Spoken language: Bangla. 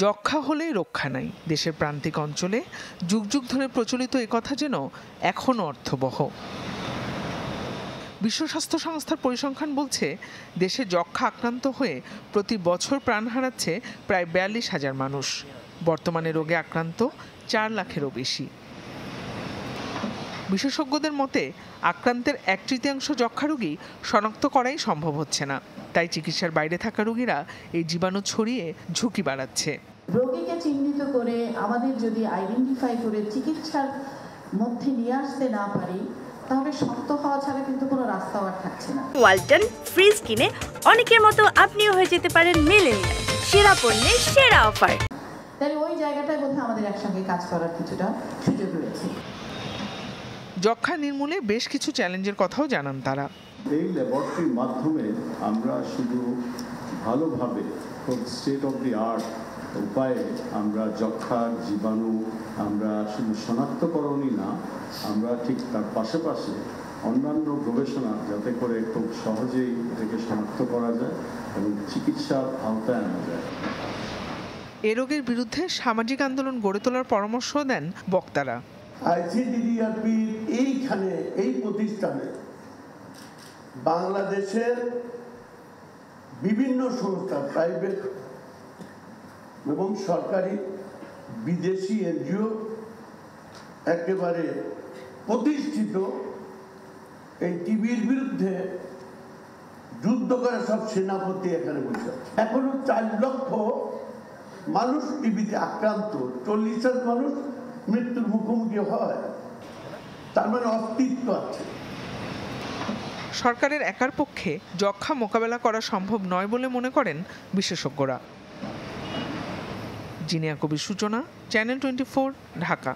যক্ষ্মা হলেই রক্ষা নাই। দেশের প্রান্তিক অঞ্চলে যুগ যুগ ধরে প্রচলিত একথা যেন এখনও অর্থবহ। বিশ্ব স্বাস্থ্য সংস্থার পরিসংখ্যান বলছে, দেশে যক্ষ্মা আক্রান্ত হয়ে প্রতি বছর প্রাণ হারাচ্ছে প্রায় ৪২,০০০ মানুষ। বর্তমানে রোগে আক্রান্ত ৪ লাখেরও বেশি। বিশেষজ্ঞদের মতে, আক্রান্তের ১/৩ যক্ষ্মা রোগী শনাক্ত করাই সম্ভব হচ্ছে না। তাই চিকিৎসার বাইরে থাকা রোগীরা এই জীবাণু ছড়িয়ে ঝুঁকি বাড়াচ্ছে। রোগীকে চিহ্নিত করে আমাদের যদি আইডেন্টিফাই করে চিকিৎসার মধ্যে নিয়ে আসতে না পারি, তাহলে শক্ত হওয়া ছাড়া কিন্তু কোনো রাস্তা আর থাকছে না। ওয়ালটন ফ্রিজ কিনে অনেকের মতো আপনিও হয়ে যেতে পারেন মিলেনিয়াল। সেরা পণ্যের সেরা অফার। তাই ওই জায়গাটায় বোধহয় আমাদের একসঙ্গে কাজ করার কিছুটা সুযোগ রয়েছে। যক্ষ্মা নির্মূলে বেশ কিছু চ্যালেঞ্জের কথাও জানান তারা। এই ল্যাবরেটরির মাধ্যমে আমরা শুধু ভালোভাবে খুব স্টেট অফ দি আর্ট উপায়ে আমরা যক্ষ্মার জীবাণু আমরা শুধু শনাক্তকরণই না, আমরা ঠিক তার পাশাপাশি অন্যান্য গবেষণা যাতে করে খুব সহজেই এটাকে শনাক্ত করা যায় এবং চিকিৎসার আওতায় আনা যায়। এ রোগের বিরুদ্ধে সামাজিক আন্দোলন গড়ে তোলার পরামর্শ দেন বক্তারা। আইসিডিডিআরপির এইখানে এই প্রতিষ্ঠানে বাংলাদেশের বিভিন্ন সংস্থা, প্রাইভেট এবং সরকারি, বিদেশি এনজিও একেবারে প্রতিষ্ঠিত এই টিবির বিরুদ্ধে যুদ্ধ করে সব সেনাপতি এখানে বসে। এখনো ৪ লক্ষ মানুষ টিবিতে আক্রান্ত, ৪০,০০০ মানুষ মৃত্যুর মুখোমুখি হয়। তার মানে অস্তিত্ব আছে। সরকারের একার পক্ষে যক্ষ্মা মোকাবেলা করা সম্ভব নয় বলে মনে করেন বিশেষজ্ঞরা। জিনিয়া কবির সূচনা, চ্যানেল 24, ঢাকা।